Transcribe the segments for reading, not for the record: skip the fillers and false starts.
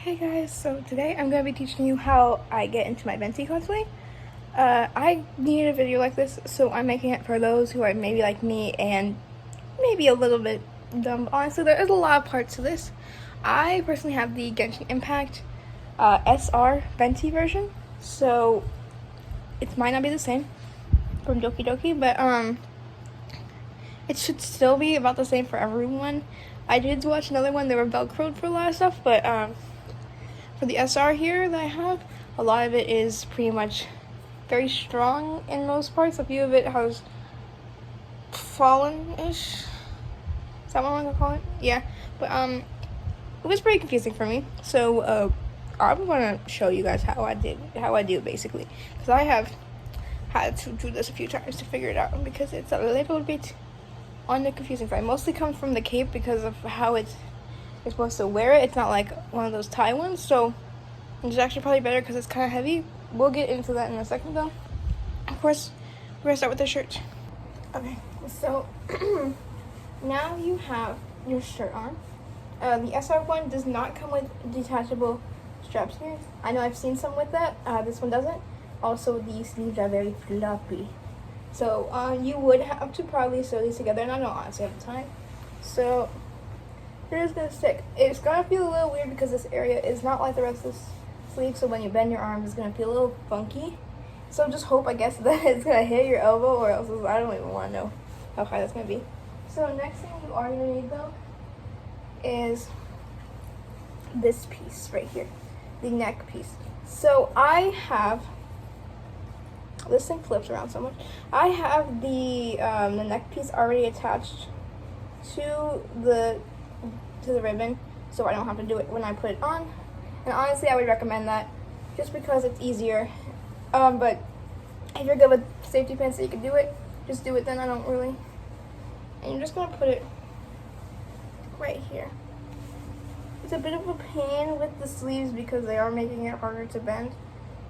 Hey guys, so today I'm going to be teaching you how I get into my Venti cosplay. I needed a video like this, so I'm making it for those who are maybe like me and maybe a little bit dumb. Honestly, there is a lot of parts to this. I personally have the Genshin Impact SR Venti version, so it might not be the same from Doki Doki, but it should still be about the same for everyone. I did watch another one, they were velcroed for a lot of stuff, but for the SR here that I have, a lot of it is pretty much very strong in most parts. A few of it has fallen-ish. Is that what I'm gonna call it? Yeah, but it was pretty confusing for me. So I'm gonna show you guys how I do it basically, because I have had to do this a few times to figure it out because it's a little bit on the confusing side. Mostly comes from the cape because of how you're supposed to wear it. It's not like one of those tie ones, so it's actually probably better because it's kind of heavy. We'll get into that in a second though. Of course, we're gonna start with the shirt. Okay, so now you have your shirt on. The SR one does not come with detachable straps here. I know I've seen some with that. This one doesn't. Also, the sleeves are very floppy. So you would have to probably sew these together, and I don't honestly have the time. So it is gonna stick. It's gonna feel a little weird because this area is not like the rest of the sleeve, so when you bend your arms, it's gonna feel a little funky. So just hope, I guess, that it's gonna hit your elbow, or else I don't even want to know how high that's gonna be. So next thing you are gonna need though is this piece right here, the neck piece. So I have, this thing flips around so much. I have the neck piece already attached to the ribbon, so I don't have to do it when I put it on. And honestly, I would recommend that just because it's easier. But if you're good with safety pins so you can do it, just do it then. I don't really. And you're just gonna put it right here. It's a bit of a pain with the sleeves because they are making it harder to bend.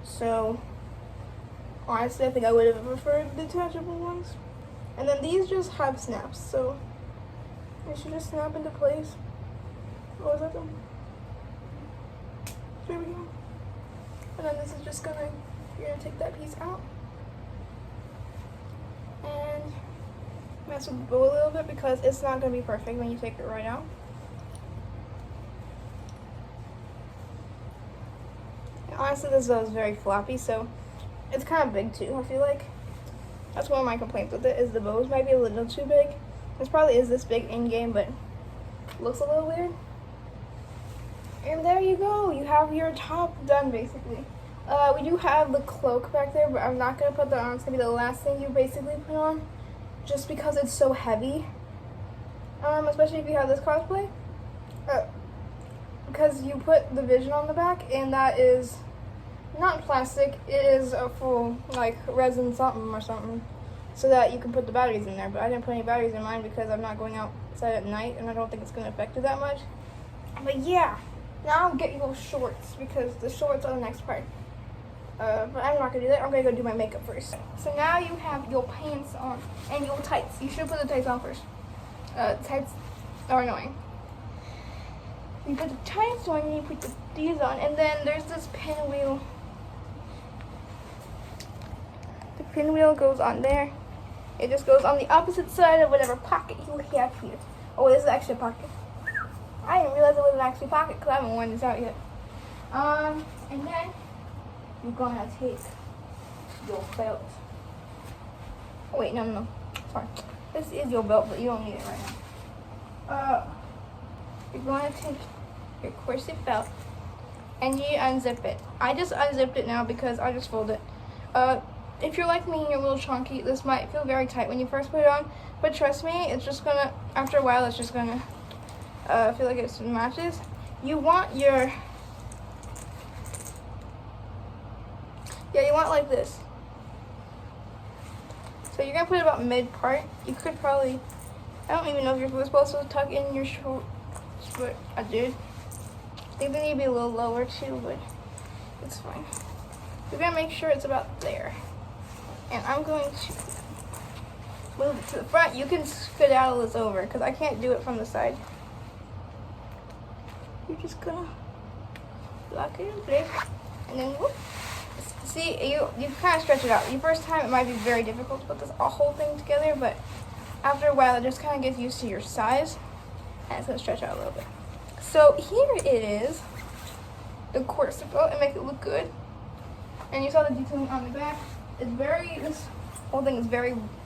So honestly, I think I would have preferred detachable ones. And then these just have snaps, so they should just snap into place. What was that then? There we go. And then this is just gonna, you're gonna take that piece out and mess with the bow a little bit because it's not gonna be perfect when you take it right out. And honestly, this bow is very floppy, so it's kind of big too, I feel like. That's one of my complaints with it, is the bows might be a little too big. This probably is this big in game, but it looks a little weird. And there you go, you have your top done basically. We do have the cloak back there, but I'm not gonna put that on. It's gonna be the last thing you basically put on, just because it's so heavy. Especially if you have this cosplay. Because you put the vision on the back, and that is not plastic, it is a full like resin something or something, so that you can put the batteries in there. But I didn't put any batteries in mine because I'm not going outside at night, and I don't think it's gonna affect it that much. But yeah. Now get your shorts because the shorts are the next part. But I'm not gonna do that. I'm gonna go do my makeup first. So now you have your pants on and your tights. You should put the tights on first. Tights are annoying. You put the tights on and you put these on, and then there's this pinwheel. The pinwheel goes on there. It just goes on the opposite side of whatever pocket you have here. Oh, this is actually a pocket. I didn't realize it was an actual pocket because I haven't worn this out yet. And then you're gonna take your belt. Oh wait, no. Sorry. This is your belt, but you don't need it right now. You're gonna take your corset belt and you unzip it. I just unzipped it now because I just folded it. If you're like me and you're a little chunky, this might feel very tight when you first put it on, but trust me, it's just gonna, after a while, it's just gonna feel like it matches. You want your, you want like this. So you're gonna put it about mid part. You could probably, I don't even know if you're supposed to tuck in your shorts, but I did. I think they need to be a little lower too, but it's fine. You're gonna make sure it's about there. And I'm going to move it to the front. You can skedaddle this over because I can't do it from the side. You're just gonna lock it in place, and then whoop. See, you kind of stretch it out. The first time it might be very difficult to put this whole thing together, but after a while it just kind of gets used to your size, and it's gonna stretch out a little bit. So here it is, the corset belt, and make it look good. And you saw the detailing on the back. This whole thing is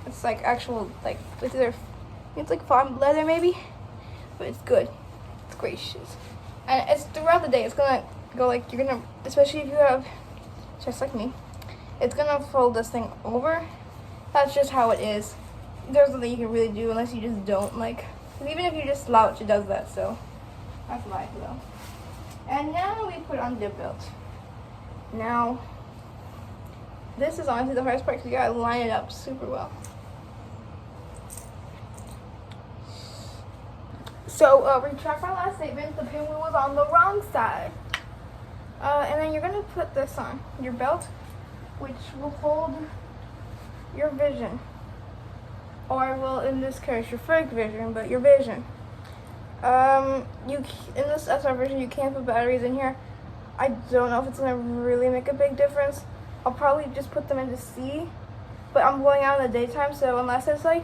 it's like actual, like, it's like foam leather maybe, but it's good. It's great shoes. And it's throughout the day, it's gonna go like, especially if you have, just like me, it's gonna fold this thing over. That's just how it is. There's nothing you can really do unless you just don't like, even if you just slouch, it does that, so that's life though. And now we put on the belt. Now, this is honestly the hardest part because you gotta line it up super well. So, retract my last statement, the pinwheel was on the wrong side. And then you're gonna put this on your belt, which will hold your vision. Or, well, in this case, your fake vision, but your vision. In this SR version, you can't put batteries in here. I don't know if it's gonna really make a big difference. I'll probably just put them into C, but I'm going out in the daytime, so unless it's like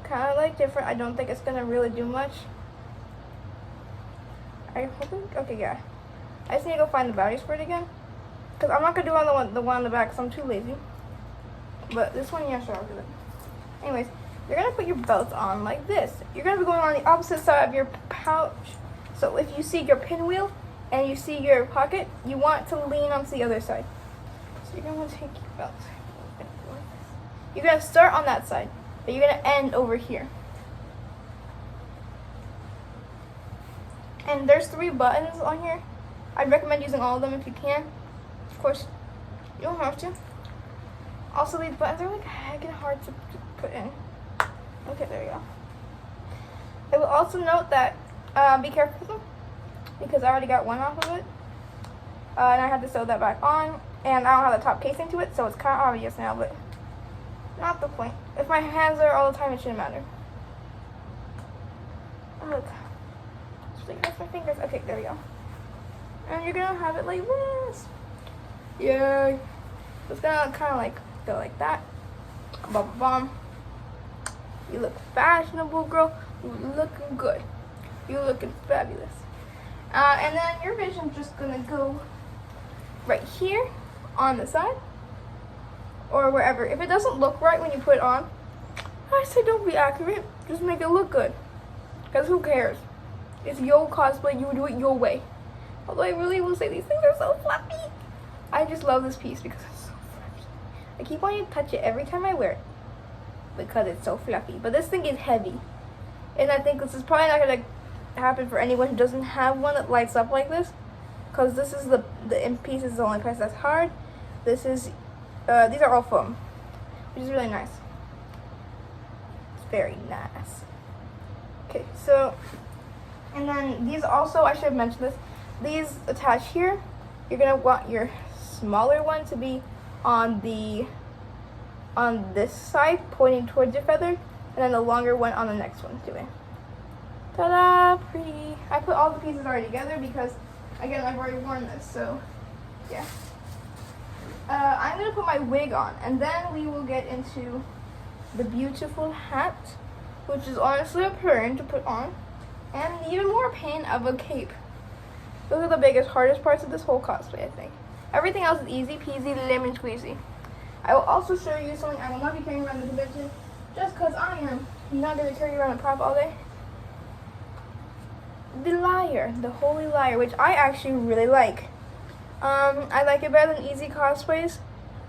kind of like different, I don't think it's gonna really do much. Okay, yeah. I just need to go find the batteries for it again, because I'm not gonna do the one on the back, because I'm too lazy. But this one, yeah, sure, I'll do it. Anyways, you're gonna put your belt on like this. You're gonna be going on the opposite side of your pouch. So if you see your pinwheel and you see your pocket, you want to lean onto the other side. So you're gonna take your belt. You're gonna start on that side, but you're gonna end over here. And there's 3 buttons on here. I'd recommend using all of them if you can. Of course, you don't have to. Also, these buttons are like heckin' hard to put in. Okay, there you go. I will also note that be careful with them, because I already got one off of it. And I had to sew that back on, and I don't have the top casing to it, so it's kind of obvious now, but not the point. If my hands are all the time, it shouldn't matter. Look. Just like that's my fingers. Okay, there we go. And you're gonna have it like this. Yeah. It's gonna kind of like go like that. Bum bum. You look fashionable, girl. You looking good. You looking fabulous. And then your vision's just gonna go right here on the side, or wherever. If it doesn't look right when you put it on, I say don't be accurate. Just make it look good. Because who cares? It's your cosplay. You do it your way. Although I really will say these things are so fluffy. I just love this piece because it's so fluffy. I keep wanting to touch it every time I wear it because it's so fluffy. But this thing is heavy. And I think this is probably not going to happen for anyone who doesn't have one that lights up like this. Because this is the end piece is the only piece that's hard. This is, these are all foam, which is really nice. It's very nice. Okay, so, and then these also, I should have mentioned this, these attach here. You're gonna want your smaller one to be on this side, pointing towards your feather, and then the longer one on the next one, doing. Ta-da, pretty. I put all the pieces already together because, again, I've already worn this, so, yeah. I'm gonna put my wig on, and then we will get into the beautiful hat, which is honestly a pain to put on, and even more pain of a cape. Those are the biggest, hardest parts of this whole cosplay, I think. Everything else is easy peasy, lemon squeezy. I will also show you something I will not be carrying around the convention, just because I am not going to carry around a prop all day. The lyre, the holy lyre, which I actually really like. I like it better than easy cosplays.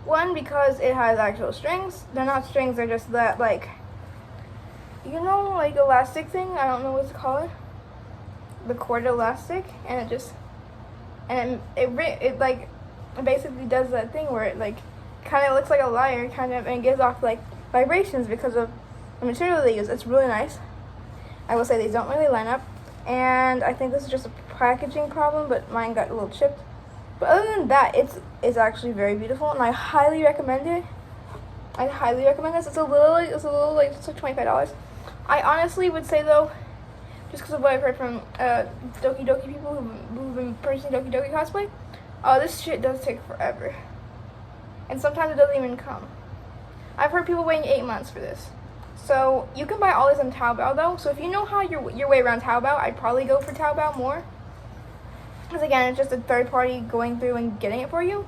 One, because it has actual strings. They're not strings, they're just that, like, you know, like elastic thing? I don't know what to call it. The cord elastic, and it just, and it basically does that thing where it like kind of looks like a lyre, kind of, and gives off like vibrations because of the material they use. It's really nice. I will say these don't really line up, and I think this is just a packaging problem, but mine got a little chipped. But other than that, it's actually very beautiful, and I highly recommend it. I highly recommend this. It's like $25. I honestly would say though, just because of what I've heard from Doki Doki people who've been purchasing Doki Doki Cosplay. This shit does take forever. And sometimes it doesn't even come. I've heard people waiting 8 months for this. So you can buy all this on Taobao though. So if you know how your way around Taobao, I'd probably go for Taobao more. Because again, it's just a third party going through and getting it for you.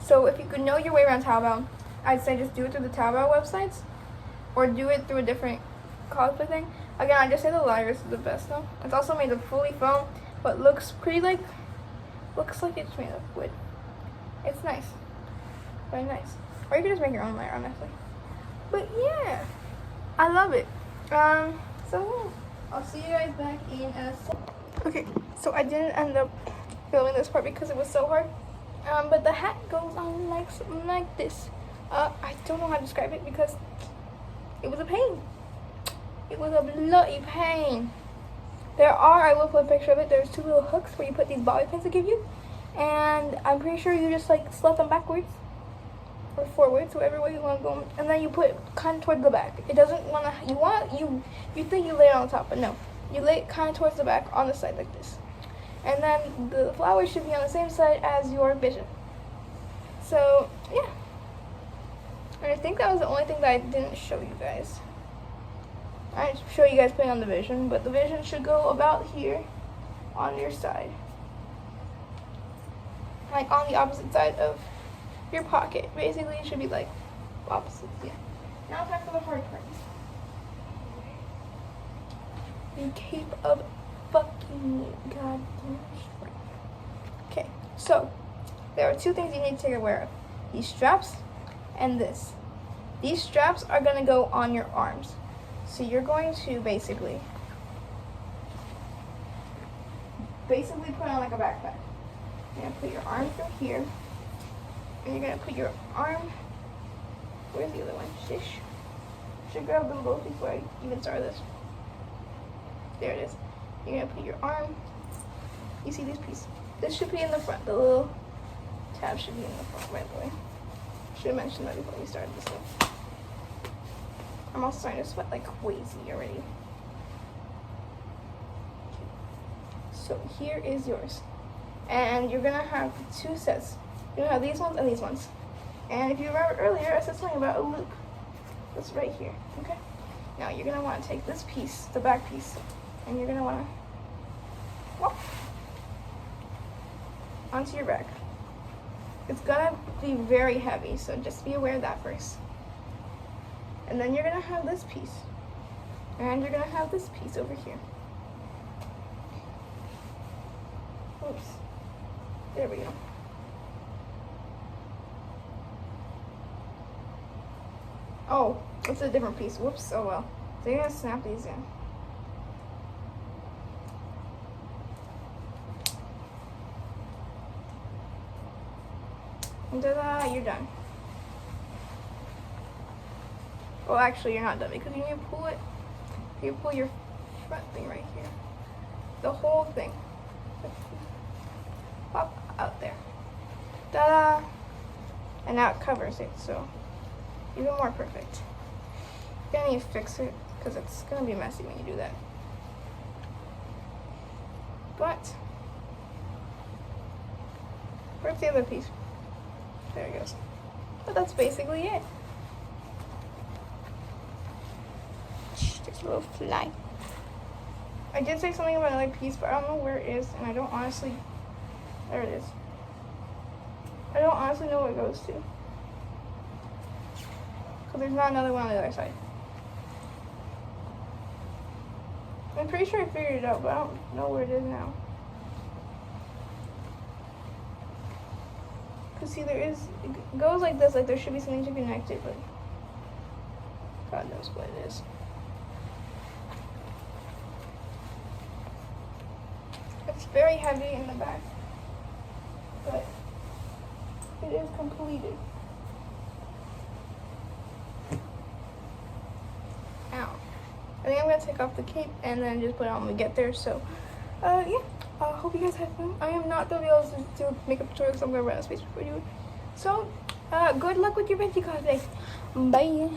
So if you could know your way around Taobao, I'd say just do it through the Taobao websites. Or do it through a different cosplay thing. Again, I just say the Lyris is the best though. It's also made of fully foam, but looks pretty looks like it's made of wood. It's nice. Very nice. Or you can just make your own layer, honestly. But yeah, I love it. So I'll see you guys back in a second. Okay, so I didn't end up filming this part because it was so hard. But the hat goes on like something like this. I don't know how to describe it because it was a pain. It was a bloody pain. I will put a picture of it. There's 2 little hooks where you put these bobby pins they give you. And I'm pretty sure you just like slap them backwards or forwards, whatever way you want to go. And then you put it kind of towards the back. It doesn't want to, you think you lay it on top, but no. You lay it kind of towards the back on the side like this. And then the flower should be on the same side as your vision. So, yeah. And I think that was the only thing that I didn't show you guys. I didn't show you guys putting on the vision, but the vision should go about here on your side. Like on the opposite side of your pocket. Basically, it should be like opposites, yeah. Now time for the hard part. The cape of fucking goddamn strength. Okay, so there are 2 things you need to take aware of. These straps and this. These straps are going to go on your arms. So you're going to basically put on like a backpack. You're going to put your arm through here. And you're going to put your arm, where's the other one? Shish. Should grab them both before I even start this. There it is. You're going to put your arm, you see this piece. This should be in the front. The little tab should be in the front, by the way. Should have mentioned that before we started this thing. I'm also starting to sweat like crazy already. Okay. So here is yours. And you're going to have 2 sets. You're going to have these ones and these ones. And if you remember earlier, I said something about a loop. That's right here, okay? Now you're going to want to take this piece, the back piece, and you're going to want to walk onto your back. It's going to be very heavy, so just be aware of that first. And then you're going to have this piece. And you're going to have this piece over here. Oops. There we go. Oh, it's a different piece. Whoops, oh well. So you're going to snap these in. And ta-da, you're done. Well, actually, you're not done because you need to pull it. You pull your front thing right here. The whole thing. Pop out there. Ta-da! And now it covers it, so even more perfect. You're gonna need to fix it because it's gonna be messy when you do that. But where's the other piece? There it goes. But that's basically it. There's a little fly. I did say something about another piece, but I don't know where it is, and I don't honestly. There it is. I don't honestly know where it goes to. Because there's not another one on the other side. I'm pretty sure I figured it out, but I don't know where it is now. Because see, it goes like this, like there should be something to connect it, but God knows what it is. It's very heavy in the back, but it is completed. Ow. I think I'm going to take off the cape and then just put it on when we get there. So, yeah. I hope you guys had fun. I am not going to be able to do makeup tutorials, so I'm going to run out of space before I do it. So, good luck with your Venti cosplay. Bye.